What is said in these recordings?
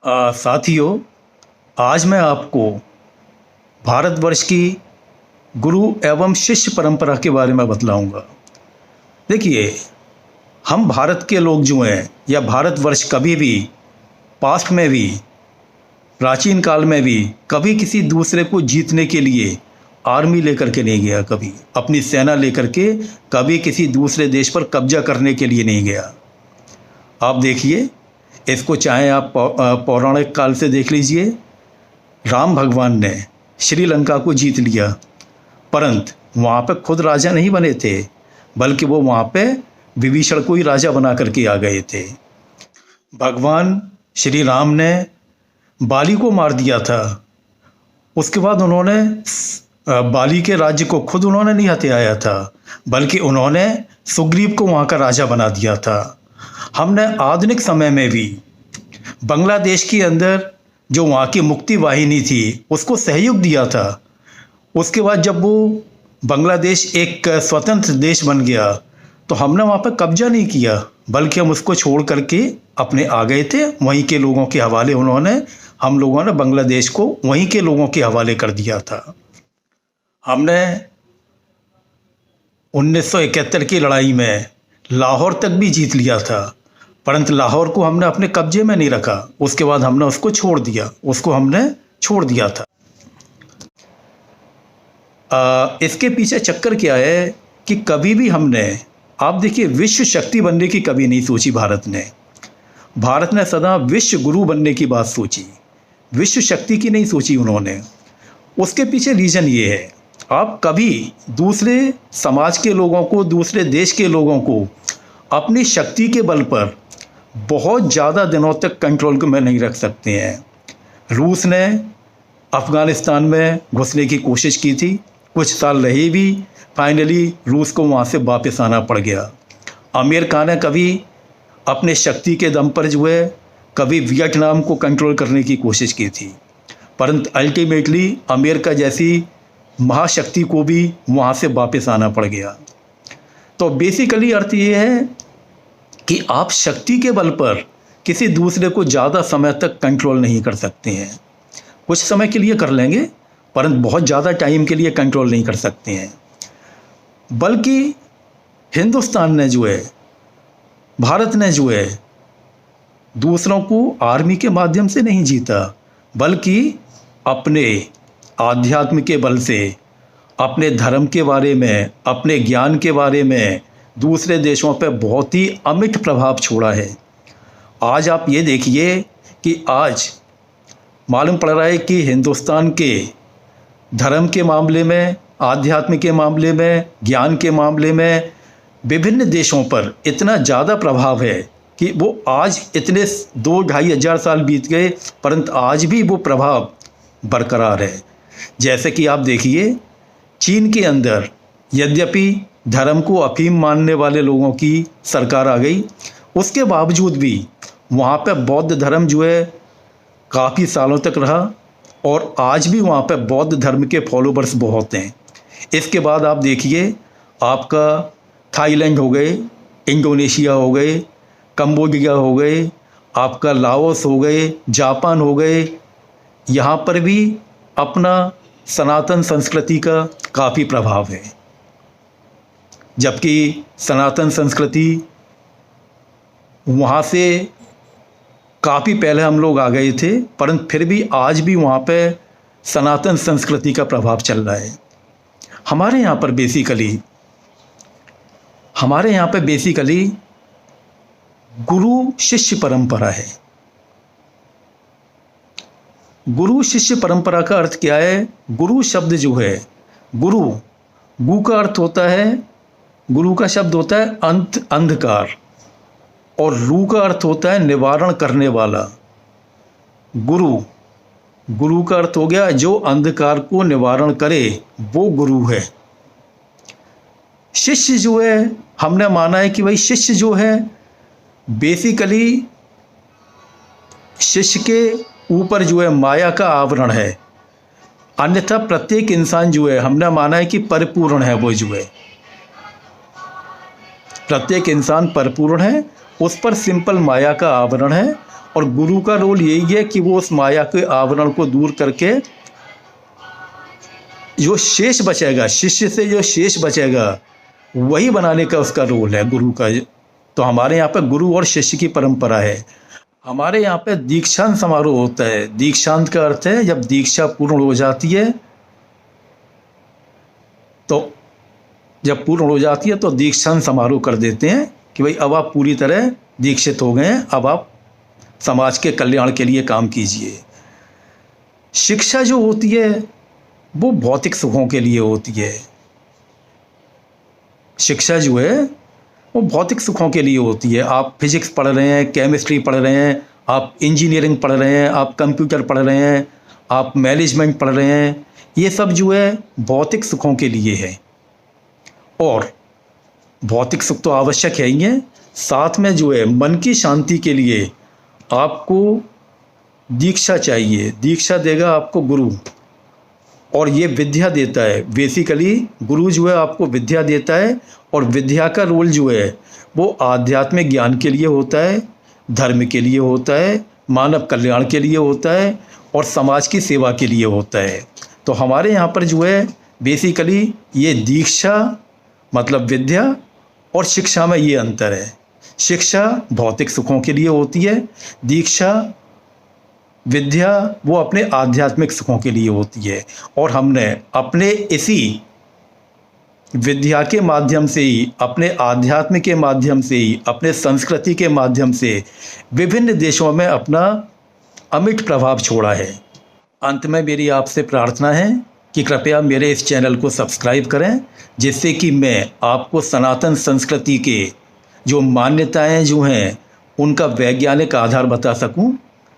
साथियों, आज मैं आपको भारतवर्ष की गुरु एवं शिष्य परंपरा के बारे में बतलाऊंगा। देखिए, हम भारत के लोग जो हैं या भारतवर्ष कभी भी पास्ट में भी प्राचीन काल में भी कभी किसी दूसरे को जीतने के लिए आर्मी लेकर के नहीं गया, कभी अपनी सेना लेकर के कभी किसी दूसरे देश पर कब्जा करने के लिए नहीं गया। आप देखिए, इसको चाहे आप पौराणिक काल से देख लीजिए। राम भगवान ने श्रीलंका को जीत लिया, परंतु वहाँ पे खुद राजा नहीं बने थे, बल्कि वो वहाँ पे विभीषण को ही राजा बना करके आ गए थे। भगवान श्री राम ने बाली को मार दिया था। उसके बाद उन्होंने बाली के राज्य को खुद उन्होंने नहीं हथियाया था, बल्कि उन्होंने सुग्रीव को वहाँ का राजा बना दिया था। हमने आधुनिक समय में भी बांग्लादेश के अंदर जो वहाँ की मुक्ति वाहिनी थी उसको सहयोग दिया था। उसके बाद जब वो बांग्लादेश एक स्वतंत्र देश बन गया तो हमने वहाँ पर कब्जा नहीं किया, बल्कि हम उसको छोड़ करके अपने आ गए थे। वहीं के लोगों के हवाले हम लोगों ने बांग्लादेश को वहीं के लोगों के हवाले कर दिया था। हमने 1971 की लड़ाई में लाहौर तक भी जीत लिया था, परंतु लाहौर को हमने अपने कब्जे में नहीं रखा। उसके बाद हमने उसको छोड़ दिया था। इसके पीछे चक्कर क्या है कि कभी भी हमने, आप देखिए, विश्व शक्ति बनने की कभी नहीं सोची। भारत ने सदा विश्व गुरु बनने की बात सोची, विश्व शक्ति की नहीं सोची उन्होंने। उसके पीछे रीज़न ये है, आप कभी दूसरे समाज के लोगों को, दूसरे देश के लोगों को अपनी शक्ति के बल पर बहुत ज़्यादा दिनों तक कंट्रोल में नहीं रख सकते हैं। रूस ने अफ़गानिस्तान में घुसने की कोशिश की थी, कुछ साल रही भी, फाइनली रूस को वहाँ से वापस आना पड़ गया। अमेरिका ने कभी अपने शक्ति के दम पर जो है कभी वियतनाम को कंट्रोल करने की कोशिश की थी, परंतु अल्टीमेटली अमेरिका जैसी महाशक्ति को भी वहाँ से वापस आना पड़ गया। तो बेसिकली अर्थ ये है कि आप शक्ति के बल पर किसी दूसरे को ज़्यादा समय तक कंट्रोल नहीं कर सकते हैं। कुछ समय के लिए कर लेंगे, परंतु बहुत ज़्यादा टाइम के लिए कंट्रोल नहीं कर सकते हैं। बल्कि हिंदुस्तान ने जो है, भारत ने जो है, दूसरों को आर्मी के माध्यम से नहीं जीता, बल्कि अपने आध्यात्म के बल से, अपने धर्म के बारे में, अपने ज्ञान के बारे में दूसरे देशों पर बहुत ही अमिट प्रभाव छोड़ा है। आज आप ये देखिए कि आज मालूम पड़ रहा है कि हिंदुस्तान के धर्म के मामले में, आध्यात्म के मामले में, ज्ञान के मामले में विभिन्न देशों पर इतना ज़्यादा प्रभाव है कि वो आज इतने 2-2.5 हज़ार साल बीत गए, परंतु आज भी वो प्रभाव बरकरार है। जैसे कि आप देखिए, चीन के अंदर यद्यपि धर्म को अफीम मानने वाले लोगों की सरकार आ गई, उसके बावजूद भी वहाँ पे बौद्ध धर्म जो है काफ़ी सालों तक रहा, और आज भी वहाँ पे बौद्ध धर्म के फॉलोवर्स बहुत हैं। इसके बाद आप देखिए, आपका थाईलैंड हो गए, इंडोनेशिया हो गए, कंबोडिया हो गए, आपका लाओस हो गए, जापान हो गए, यहाँ पर भी अपना सनातन संस्कृति का काफ़ी प्रभाव है। जबकि सनातन संस्कृति वहाँ से काफ़ी पहले हम लोग आ गए थे, परंतु फिर भी आज भी वहाँ पे सनातन संस्कृति का प्रभाव चल रहा है। हमारे यहाँ पर बेसिकली गुरु शिष्य परंपरा है। गुरु शिष्य परंपरा का अर्थ क्या है? गुरु शब्द जो है, गु का अर्थ होता है, गुरु का शब्द होता है अंधकार, और रू का अर्थ होता है निवारण करने वाला। गुरु का अर्थ हो गया जो अंधकार को निवारण करे, वो गुरु है। शिष्य जो है, हमने माना है कि भाई शिष्य जो है बेसिकली शिष्य के ऊपर जो है माया का आवरण है, अन्यथा प्रत्येक इंसान जो है हमने माना है कि परिपूर्ण है। वो जो है प्रत्येक इंसान परिपूर्ण है, उस पर सिंपल माया का आवरण है, और गुरु का रोल यही है कि वो उस माया के आवरण को दूर करके जो शेष बचेगा, शिष्य से जो शेष बचेगा वही बनाने का उसका रोल है गुरु का। तो हमारे यहाँ पे गुरु और शिष्य की परंपरा है। हमारे यहाँ पे दीक्षांत समारोह होता है। दीक्षांत का अर्थ है जब दीक्षा पूर्ण हो जाती है, तो जब पूर्ण हो जाती है तो दीक्षांत समारोह कर देते हैं कि भाई अब आप पूरी तरह दीक्षित हो गए हैं, अब आप समाज के कल्याण के लिए काम कीजिए। शिक्षा जो होती है वो भौतिक सुखों के लिए होती है। शिक्षा जो है वो भौतिक सुखों के लिए होती है। आप फिजिक्स पढ़ रहे हैं, केमिस्ट्री पढ़ रहे हैं, आप इंजीनियरिंग पढ़ रहे हैं, आप कंप्यूटर पढ़ रहे हैं, आप मैनेजमेंट पढ़ रहे हैं, ये सब जो है भौतिक सुखों के लिए है। और भौतिक सुख तो आवश्यक है ही है, साथ में जो है मन की शांति के लिए आपको दीक्षा चाहिए। दीक्षा देगा आपको गुरु, और ये विद्या देता है। बेसिकली गुरु जो है आपको विद्या देता है, और विद्या का रोल जो है वो आध्यात्मिक ज्ञान के लिए होता है, धर्म के लिए होता है, मानव कल्याण के लिए होता है, और समाज की सेवा के लिए होता है। तो हमारे यहाँ पर जो है बेसिकली ये दीक्षा मतलब विद्या, और शिक्षा में ये अंतर है। शिक्षा भौतिक सुखों के लिए होती है, दीक्षा विद्या वो अपने आध्यात्मिक सुखों के लिए होती है। और हमने अपने इसी विद्या के माध्यम से ही, अपने आध्यात्म के माध्यम से ही, अपने संस्कृति के माध्यम से विभिन्न देशों में अपना अमिट प्रभाव छोड़ा है। अंत में मेरी आपसे प्रार्थना है कि कृपया मेरे इस चैनल को सब्सक्राइब करें, जिससे कि मैं आपको सनातन संस्कृति के जो मान्यताएं जो हैं उनका वैज्ञानिक आधार बता सकूं।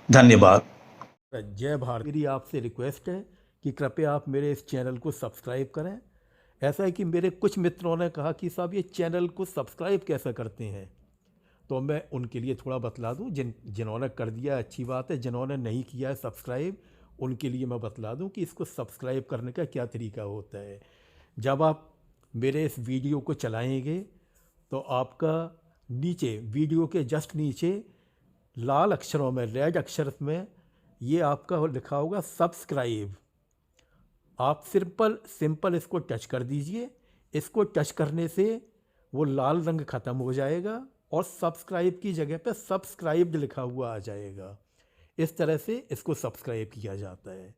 धन्यवाद। जय भारत। मेरी आपसे रिक्वेस्ट है कि कृपया आप मेरे इस चैनल को सब्सक्राइब करें। ऐसा है कि मेरे कुछ मित्रों ने कहा कि साहब ये चैनल को सब्सक्राइब कैसे करते हैं, तो मैं उनके लिए थोड़ा बतला दूं। जिन्होंने कर दिया अच्छी बात है, जिन्होंने नहीं किया है सब्सक्राइब उनके लिए मैं बतला दूं कि इसको सब्सक्राइब करने का क्या तरीका होता है। जब आप मेरे इस वीडियो को चलाएंगे तो आपका नीचे, वीडियो के जस्ट नीचे लाल अक्षरों में, रेड अक्षर में ये आपका लिखा होगा सब्सक्राइब। आप सिंपल इसको टच कर दीजिए। इसको टच करने से वो लाल रंग ख़त्म हो जाएगा और सब्सक्राइब की जगह पे सब्सक्राइब्ड लिखा हुआ आ जाएगा। इस तरह से इसको सब्सक्राइब किया जाता है।